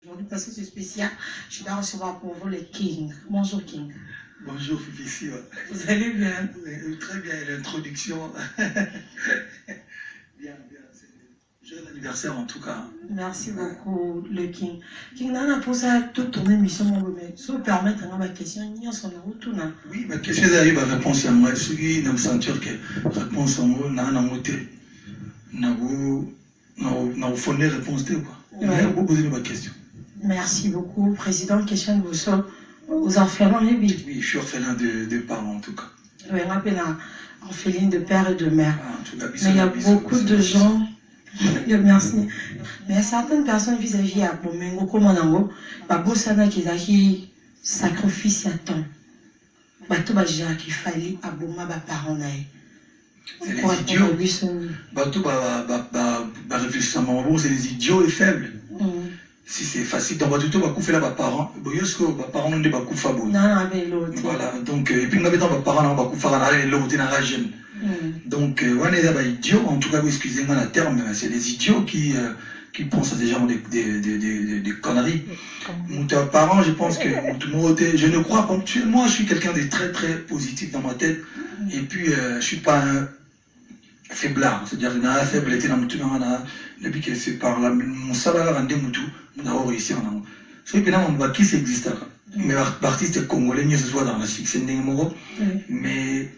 Aujourd'hui, parce que c'est spécial, je dois recevoir pour vous le King. Bonjour King. Bonjour Fifi. Vous allez bien? Très bien, l'introduction. Bien. Joyeux anniversaire en tout cas. Merci beaucoup, le King. King, Nana pose toute ton émission, mais si vous permettez, ma question, il y a son route. Oui, ma question est ma réponse à moi. Ce qui me sentir que réponse en haut, n'a moté. N'a fondé réponse, quoi. Vous posez ma question. Merci beaucoup, Président. Question de vous aux orphelins, oui. Oui, je suis orphelin de parents en tout cas. Oui, on appelle orpheline de père et de mère. Ah, en tout cas, mais il y a beaucoup de gens. Merci. Mais il y a certaines personnes vis-à-vis à Bomengo, comme on a dit, Babosana qui a sacrifice à temps. Bato Bajira qui fallait à Boma parents. C'est les idiots. Bato réfléchissement, c'est les idiots et faibles. Si c'est facile, donc tout va couper là bas parents. Parents n'ont pas coupé fabo. Voilà, donc et puis nous avons parents n'ont pas coupé là l'autre n'a rien. Donc on est là idiots. En tout cas, excusez-moi le terme, c'est les idiots qui pensent à des gens des conneries. Mon parents, je pense que je ne crois pas. Moi, je suis quelqu'un de très très positif dans ma tête. Et puis je suis pas un faiblard, c'est-à-dire que la faiblesse dans tout depuis que c'est par là mon salaire rendez tout on a réussi en amont. C'est que là on va qui existe mais l'artiste congolais ne se soit dans la succès mais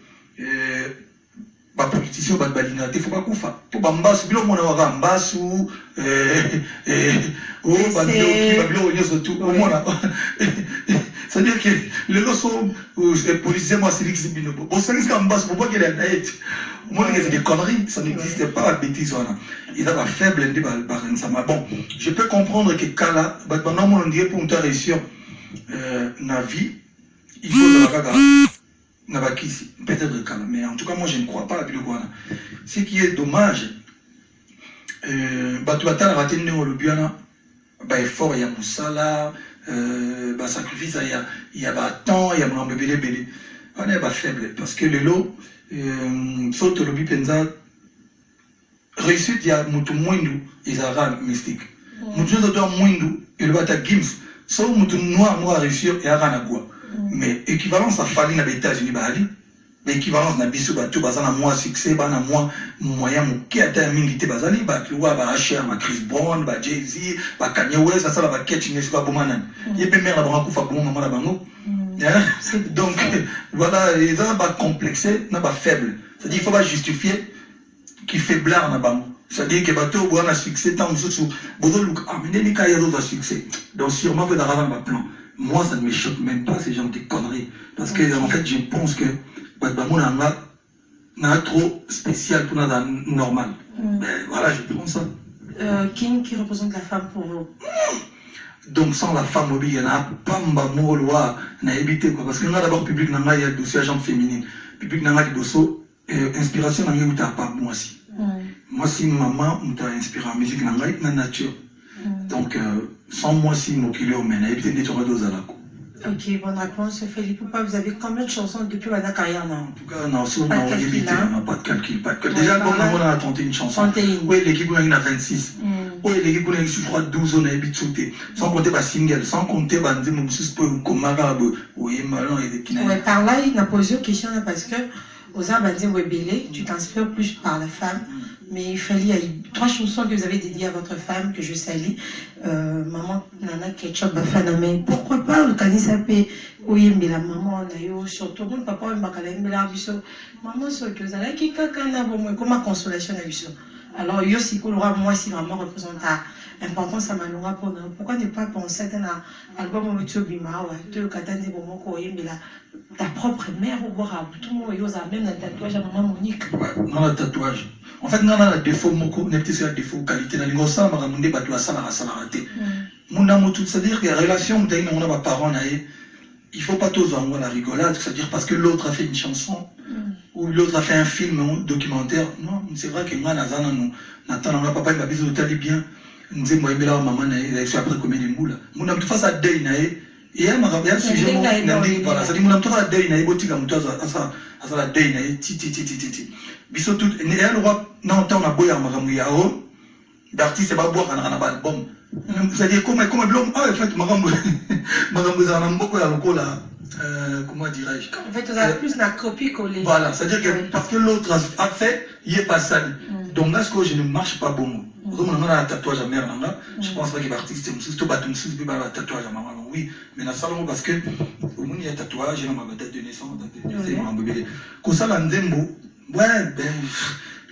ba politicien ba balina te faut pas kufa to bambasu bilo mona wa mbasu o ba bilo nyoso tout au mona c'est-à-dire que les leçons les policiers moi c'est l'ex bino bon c'est l'ex mbasu pour pas qu'il ait naït moi c'est des conneries, ça n'existe pas la bêtise ils ont la faible bon je peux comprendre que Kala maintenant on dirait pour réussir na vie il faut de la gaga peut-être calme, mais en tout cas moi je ne crois pas à Biloguana. Ce qui est dommage, Batouata raté le biana, effort, il y a Moussala, sacrifice, il y a temps, il y a mon bébé. On est faible parce que le lot, saute le bipenza, réussite, il y a Moutou Mouindou, ils ont mystique. Moutou Mouindou, il va à Gims, sauf Moutou Noir réussir et à Ranagua. Mais équivalence à Fali dans les États-Unis, mais équivalence à Bissou, tout bazana moi succès, bana moi moyen mon qui a été milité bazali, tu vois, Cher, Chris Brown, Jay-Z, Kanye West, ça va catch mais c'est pas bon manan. Il y a pas mère là-bas coup fa bon maman là-bas. Donc voilà, les gens pas complexés, n'a pas faible. C'est-à-dire il faut pas justifier qui faiblard là-bas. C'est-à-dire que bateau bon a succès tant sous bodo look amener les cas d'autres succès. Donc sûrement que dans un plan. Moi, ça ne me choque même pas ces gens des conneries. Parce que, en fait, je pense que Badbamou n'a trop spécial pour notre normal. Voilà, je pense ça. King qui représente la femme pour vous? Donc, sans la femme, il y en a pas de loi, n'a évité quoi. Parce que nous, d'abord, public, il y a dossier agent féminine. Public, il y a dossier inspiration, il y a pas moi aussi. Moi, si maman, m'a inspiré en musique, il y a nature. Donc, sans moi, si mon kilo mène, et puis des tours de la coup. Ok, bonne réponse. Philippe Poupa, vous avez combien de chansons depuis votre carrière? En tout cas, non, si on a évité, on n'a pas de calcul. Déjà, comme on a 31 chansons. Oui, l'équipe, on a 26. Oui, l'équipe, on a eu 12, on a évité. Sans compter les singles, sans compter les musiques comme Marabe, oui, Malon et des kinés. Oui, par là, il a posé une question parce que, aux Abadis Webélé, tu t'inspires plus par la femme. Mais il fallait, il y a 3 chansons que vous avez dédiées à votre femme, que je salue. Maman, Nana Ketchup, Bafaname. Pourquoi pas, le Kanisa P. Oui, mais la maman, Nayo, surtout, mon papa, maman, ce que vous avez, qui kakana, bon, comme ma consolation, alors, Yossi Koulora, moi, si vraiment représente l'importance à Malonga pour nous. Pourquoi ne pas penser à un album où tu bima, ou à Katane, bon, mais ta propre mère, ou boire, tout le monde, même un tatouage à maman Monique. Ouais, non, le tatouage. En fait, non, on a un défaut, on a un défaut qualité. Dans les ça, on a un débat, ça va rater. C'est-à-dire que la relation, on a parents, il ne faut pas tous avoir la rigolade, c'est-à-dire parce que l'autre a fait une chanson, ou l'autre a fait un film, un documentaire. Non, c'est vrai que moi, Nathan, on papa, il m'a dit, vous allez bien. Nous disons, moi, maman, il a après combien de moules. Mon âme, tout face à Day, et il y a un sujet, voilà, c'est-à-dire, mon âme, tout face à Day, il y a un Day, titi. Biso tout, et alors, non, on a beau y avoir d'artiste va boire un album. C'est-à-dire, comme l'homme, en fait, comment dirais-je? En fait, vous avez plus la copie collée. Voilà, c'est-à-dire que parce que l'autre a fait, il n'est pas sale. Donc là, ce que je ne marche pas bon. Comme on a un tatouage à mère, je pense pas qu'il va artiste, c'est un tatouage à maman. Oui, mais dans le salon, parce que au moins il y a un tatouage, il y a ma date de naissance, comme ça, l'andembo, ouais, ben,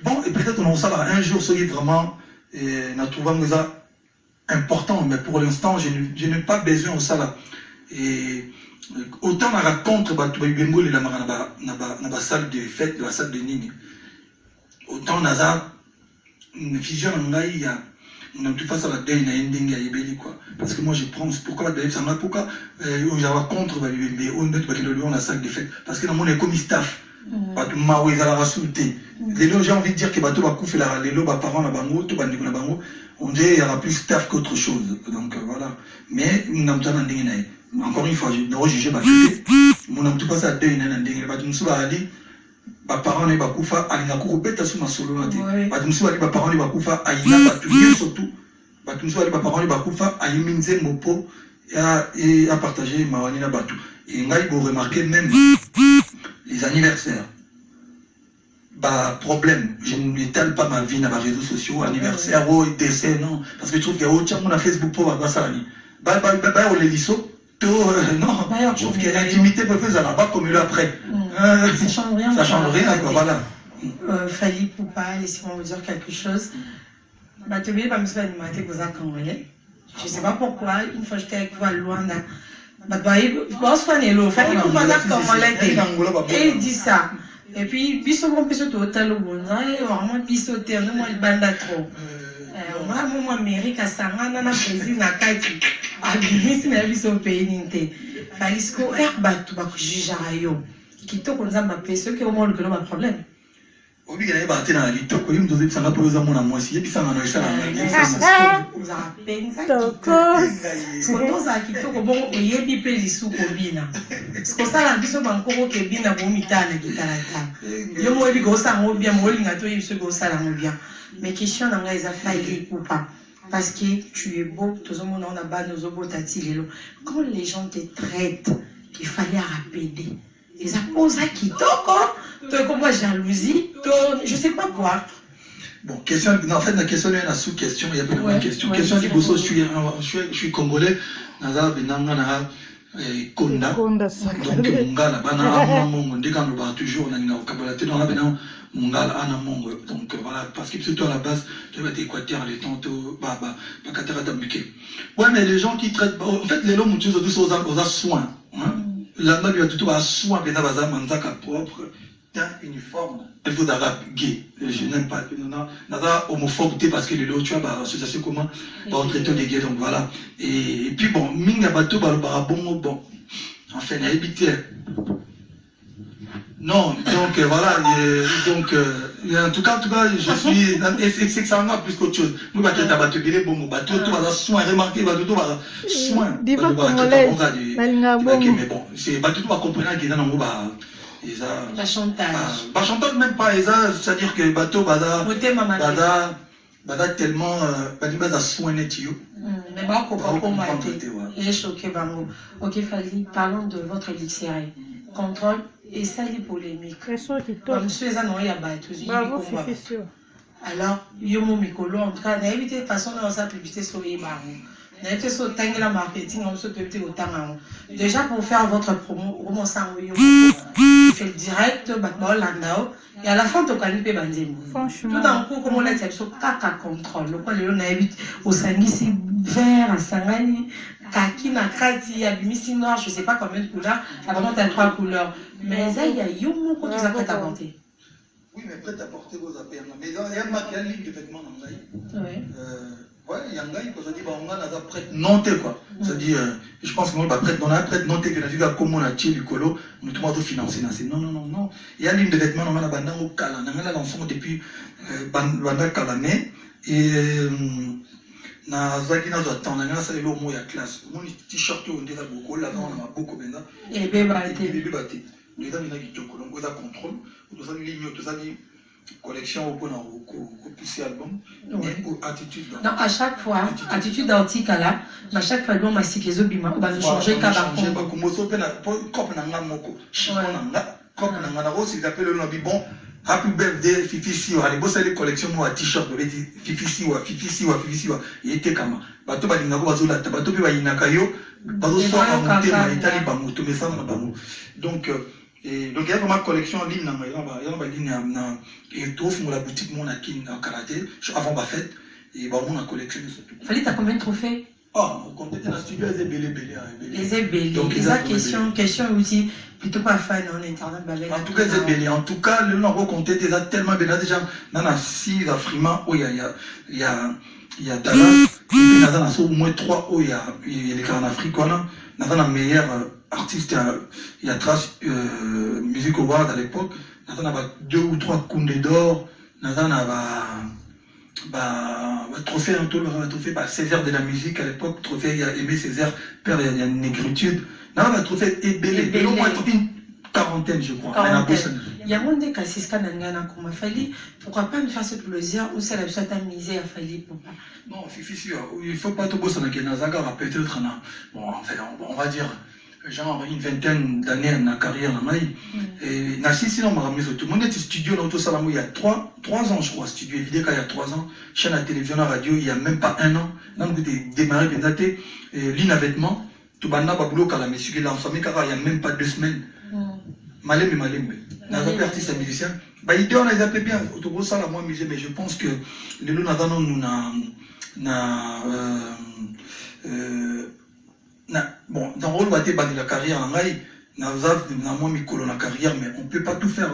bon, et peut-être on ça un jour, ce qui est vraiment, on a trouvé ça important, mais pour l'instant, je n'ai pas besoin de ça. Et autant on raconte, la salle de fête, la salle de Nini, autant on a une vision, on a tout face à la deuil, parce que moi je prends, pourquoi pourquoi on contre la salle de fête, parce que dans mon économie staff, j'ai envie de dire que les parents on dirait qu'il y aura plus staff qu'autre chose. Donc voilà. Mais encore une fois, je dois juger ma fille. Mon âme tout passe à deux, les parents ne sont pas alinga kupeta sur ma solo nate. Batumsu bali ba parents ne ba kufa aina batuye surtout. Batumsu bali ba parents ne ba kufa ayiminze mopo et à partager mawani na batu. Et ngai vous remarquez même les anniversaires. Bah problème, je n'étale pas ma vie dans les réseaux sociaux, anniversaire ou décès non, parce que je trouve qu'il y a autre chose sur Facebook pour bah ça ni. Bah on les lisso. Non, je trouve que l'intimité peut faire ça là-bas comme il après. Ça change rien. Ça change rien, quoi, voilà. Fali Poupa, laissez-moi vous dire quelque chose. Je ne sais pas pourquoi, une fois j'étais avec vous à Luanda, et il dit ça. Et puis, biso bon peso to hôtel au bon, vraiment biso terre, moi le banda trop. Moi Amérique à Sangana na Brésil na Kati. Abimisi na biso pays ninte. Falisco herbatu ba kujijara yo. Kitoko nzamba peso ke au moins le problème. Obi ya ba tena lito ko yim dozi sanga poza mona mwasi yebi sanga no isala na. Vous a pensa ko za kitoko bon oyebi pe lisuko bina. Sko sala biso bankoko ke bina bo mitale kitalata. Yo mo yebi go sanga bien mo linga to yebi go sala mo bien. Mais question dans les affaires ou pas. Parce que tu es beau, tout le monde a bas nos obos tati. Quand les gens te traitent, il fallait rappeler. Ils posent à qui donc comme moi jalousie, je sais pas quoi. Bon, question, en fait, la question est une sous-question, il y a plus de questions. Question dit, je suis congolais, Naza Benanga, Konda, donc Mungala, Bana, Mongo, Degan, toujours, on a Kabalate dans la Bénin, Mungala, Anna Mongo. Donc voilà, parce que plutôt à la base, tu vas être équateur, les tantôt, Bakatara Dambuke. Ouais, mais les gens qui traitent, en fait, les hommes, tu tous aux soins. Là-bas, il y a tout à soin, mais Naza Manzaka propre. Uniforme, il faut d'arabe gay. Je n'aime pas. Naza homophobe parce que les autres, tu vois, l'association comment va traiter des gays, donc voilà. Et puis bon, Minga Bato, bon, enfin, il y a évité. Non, donc voilà, donc en tout cas, je suis, c'est que ça en a plus qu'autre chose. Nous, bah, tu as battu les bon, bateau, tu vas soin, remarquer, bah, tout va soin. Mais bon, c'est bateau, tu vas comprendre qu'il y a un bah. La chantage. Bah, chantage même pas, c'est-à-dire que bateau, bada tellement, bada soin net you. Mais bon, comment il est choqué, Bango. Ok, Fali, parlons de votre élixir. Contrôle et ça, les polémiques. Monsieur Zanon, il y a battu. Alors, Yomo Mikolo, en tout cas, on a évité de façon dans sa publicité sur les barons. On a évité sur le marketing, on se peut au temps. Déjà, pour faire votre promo, on s'en fait le direct, et à la fin, tu as calipé Banzemo. Tout d'un coup, comme on l'a dit, sur Kaka contrôle. Le quoi, on a évité au Sangisi vert, à Sangani, Kaki, Nakati, Abimisi noir, je ne sais pas combien de couleurs, apparemment, tu as 3 couleurs. Mais ça, il y a Yomo que tu as prêt à porter. Oui, mais prêt à porter vos affaires. Mais il y a une ligne de vêtements dans le oui. Ouais, il y a un gars qui dit on a prête noté quoi. C'est-à-dire, je pense qu'on va prête, on a prête noté que nous avons comme on a tiré du colo, nous devons financer. Non. Il y a une ligne de vêtements, on a bandana au cala, on a l'enfant depuis bandana calamé et na zaki na zotan na ngana sale lo mo ya classe. Mon t-shirt on déjà beaucoup là on a beaucoup maintenant. Et bébé baté. Bébé baté. Nous avons une qui toko donc on a contrôle, nous avons une ligne, nous avons collection au pousser album Ouais. mais attitude non à chaque fois attitude d'antika là à chaque fois bon masiki ezobima on va changer ka ba kombo so pe na cop na nga moko chiffon na nga cop na nga na rose ils appellent le bon happy birthday Fifi Siwa les boss les collection moi t-shirt de dit Fifi Siwa il était kama bato balinga ko bazola bato pe bayinaka yo bazo so en monter ma itali ba moto mais ça na ba donc et donc il y a vraiment collection en ligne il y a ligne na et tout fond la boutique mon aki en karaté avant ma fête et bah on a collectionné surtout. Fallait t'as combien de trophées? Ah, quand tu étais dans le studio, les ébélés. Donc question aussi plutôt pas fan en internet. En tout cas, les ébélés. En tout cas, le nombre compté déjà tellement bien déjà dans la 6 afrima où il y a Dallas et puis dans la au moins 3 où il y a les cas en Afrique on a dans la meilleure artiste il y a Trash Music Award à l'époque dans la 2 ou 3 Koundé d'or dans la trophée un trophée Césaire de la musique à l'époque trophée il y a Aimé Césaire père il y a une négritude non la trophée ébélé au moins une quarantaine je crois il y a monde qui Siska Nangana comme Fali pourquoi pas me faire ce plaisir ou ça la soit amusée à Fali pourquoi non Fifi il faut pas tout bosser dans Nazaga peut-être bon enfin on va dire genre une vingtaine d'années dans la carrière en Maï. Et Nassi, sinon, m'a ramené tout le monde était studio dans tout ça, il y a 3 ans, je crois, studio évidé il y a 3 ans, chaîne à télévision, à radio, il y a même pas 1 an. Là, vous avez démarré, vous avez l'inavètement, tout le monde a boulot quand la messieurs qui l'a ensemble, il y a même pas 2 semaines. Malem. Dans un artiste et musicien, l'idée, on les appelait bien, autour de ça, la moins musée, mais je pense que les loups, bon, dans le rôle de la carrière, on a moins mis la carrière, mais on ne peut pas tout faire.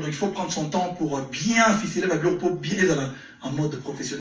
Il faut prendre son temps pour bien ficeler, pour bien être en mode professionnel.